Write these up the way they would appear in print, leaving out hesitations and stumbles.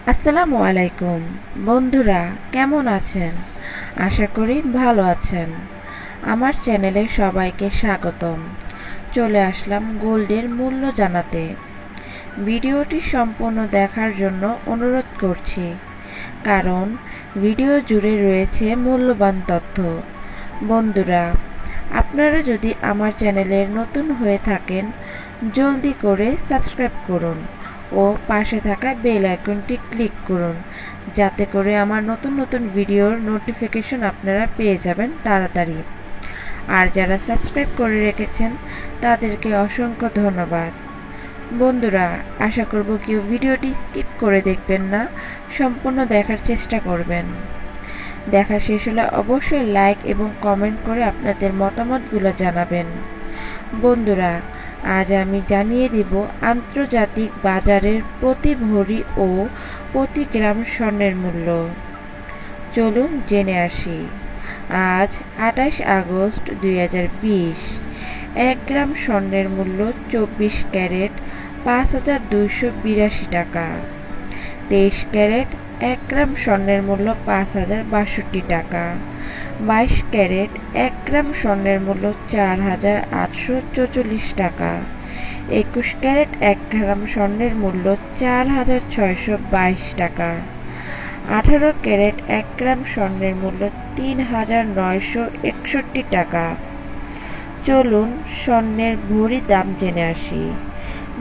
আসসালামু আলাইকুম বন্ধুরা, কেমন আছেন? আশা করি ভালো আছেন। আমার চ্যানেলে সবাইকে স্বাগতম। চলে আসলাম গোল্ডের মূল্য জানাতে। ভিডিওটি সম্পূর্ণ দেখার জন্য অনুরোধ করছি, কারণ ভিডিও জুড়ে রয়েছে মূল্যবান তথ্য। বন্ধুরা, আপনারা যদি আমার চ্যানেলের নতুন হয়ে থাকেন, জলদি করে সাবস্ক্রাইব করুন ও পাশে থাকা বেল আইকনটি ক্লিক করুন, যাতে করে আমার নতুন নতুন ভিডিওর নোটিফিকেশন আপনারা পেয়ে যাবেন তাড়াতাড়ি। আর যারা সাবস্ক্রাইব করে রেখেছেন তাদেরকে অসংখ্য ধন্যবাদ। বন্ধুরা, আশা করব কেউ ভিডিওটি স্কিপ করে দেখবেন না, সম্পূর্ণ দেখার চেষ্টা করবেন। দেখা শেষ হলে অবশ্যই লাইক এবং কমেন্ট করে আপনাদের মতামতগুলো জানাবেন। বন্ধুরা, আজ আমি জানিয়ে দিব আন্তর্জাতিক বাজারের প্রতি ভরি ও প্রতি গ্রাম স্বর্ণের মূল্য। চলুন জেনে আসি। আজ ২৮ আগস্ট ২০২০। ১ গ্রাম স্বর্ণের মূল্য ২৪ ক্যারেট ৫,২৮২ টাকা। ২৩ ক্যারেট ১ গ্রাম স্বর্ণের মূল্য ৫,০৬২ টাকা। ২২ ক্যারেট ১ গ্রাম স্বর্ণের মূল্য ৪,৮৪৪ টাকা। ২১ ক্যারেট ১ গ্রাম স্বর্ণের মূল্য ৪,৬২২ টাকা। ১৮ ক্যারেট ১ গ্রাম স্বর্ণের মূল্য ৩,৯৬১ টাকা। চলুন স্বর্ণের ভরি দাম জেনে আসি।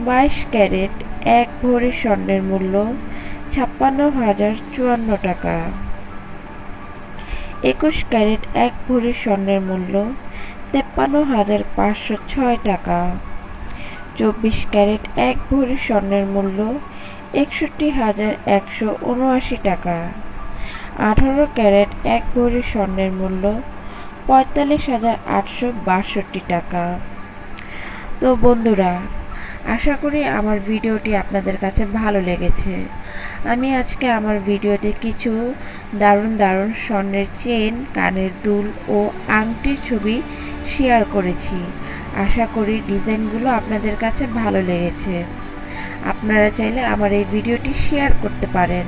২২ ক্যারেট ১ ভরি স্বর্ণের মূল্য ৫৬,০৫৪ টাকা। ২১ ক্যারেট ১ ভরি স্বর্ণের মূল্য ৫৩,৫০৬ টাকা। ২৪ ক্যারেট ১ ভরি স্বর্ণের মূল্য ৬১,১৭৯ টাকা। ১৮ ক্যারেট ১ ভরি স্বর্ণের মূল্য ৪৫,৮৬২ টাকা। তো বন্ধুরা, আশা করি আমার ভিডিওটি আপনাদের কাছে ভালো লেগেছে। আমি আজকে আমার ভিডিওতে কিছু দারুণ দারুণ স্বর্ণের চেন, কানের দুল ও আংটির ছবি শেয়ার করেছি। আশা করি ডিজাইনগুলো আপনাদের কাছে ভালো লেগেছে। আপনারা চাইলে আমার এই ভিডিওটি শেয়ার করতে পারেন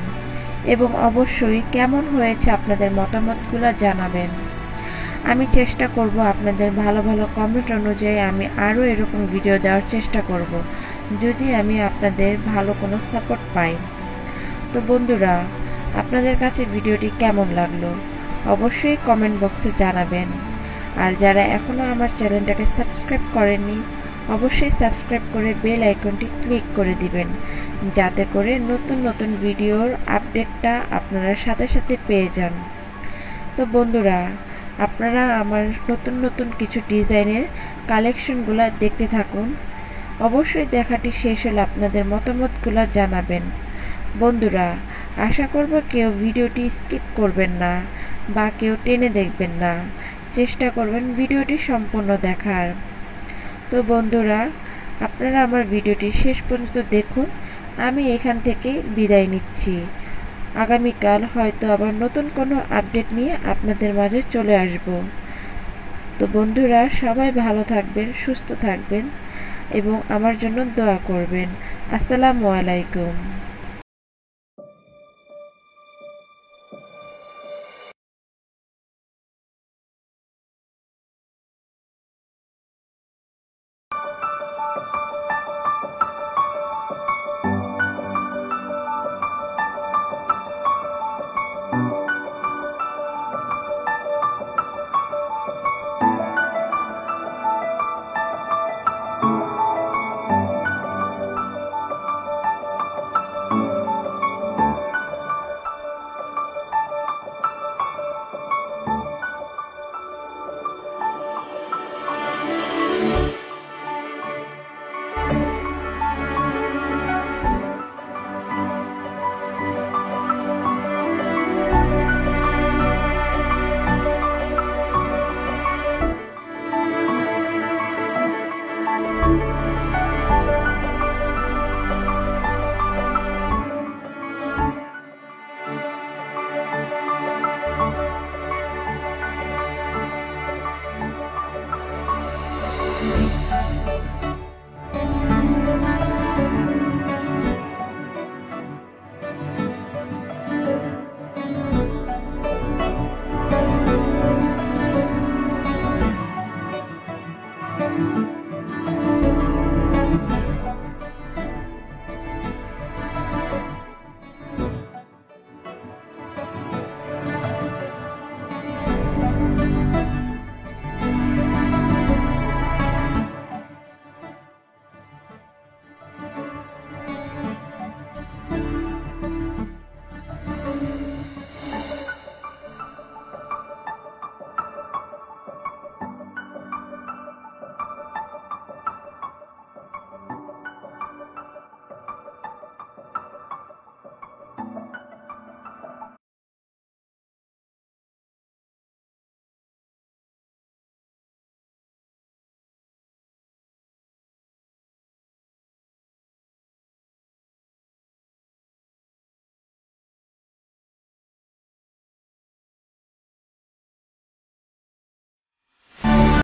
এবং অবশ্যই কেমন হয়েছে আপনাদের মতামতগুলো জানাবেন। আমি চেষ্টা করব আপনাদের ভালো ভালো কমেন্ট অনুযায়ী আমি আরও এরকম ভিডিও দেওয়ার চেষ্টা করব, যদি আমি আপনাদের ভালো কোনো সাপোর্ট পাই। তো বন্ধুরা, আপনাদের কাছে ভিডিওটি কেমন লাগলো অবশ্যই কমেন্ট বক্সে জানাবেন। আর যারা এখনও আমার চ্যানেলটাকে সাবস্ক্রাইব করেননি, অবশ্যই সাবস্ক্রাইব করে বেল আইকনটি ক্লিক করে দিবেন, যাতে করে নতুন নতুন ভিডিওর আপডেটটা আপনারা সাথে সাথে পেয়ে যান। তো বন্ধুরা, আপনারা আমার নতুন নতুন কিছু ডিজাইনের কালেকশনগুলো দেখতে থাকুন। অবশ্যই দেখাটি শেষ হলে আপনাদের মতামতগুলো জানাবেন। বন্ধুরা, আশা করব কেউ ভিডিওটি স্কিপ করবেন না বা কেউ টেনে দেখবেন না, চেষ্টা করবেন ভিডিওটি সম্পূর্ণ দেখার। তো বন্ধুরা, আপনারা আমার ভিডিওটি শেষ পর্যন্ত দেখুন। আমি এখান থেকে বিদায় নিচ্ছি। আগামীকাল হয়তো আবার নতুন কোনো আপডেট নিয়ে আপনাদের মাঝে চলে আসব। তো বন্ধুরা, সবাই ভালো থাকবেন, সুস্থ থাকবেন এবং আমার জন্য দোয়া করবেন। আসসালামু আলাইকুম।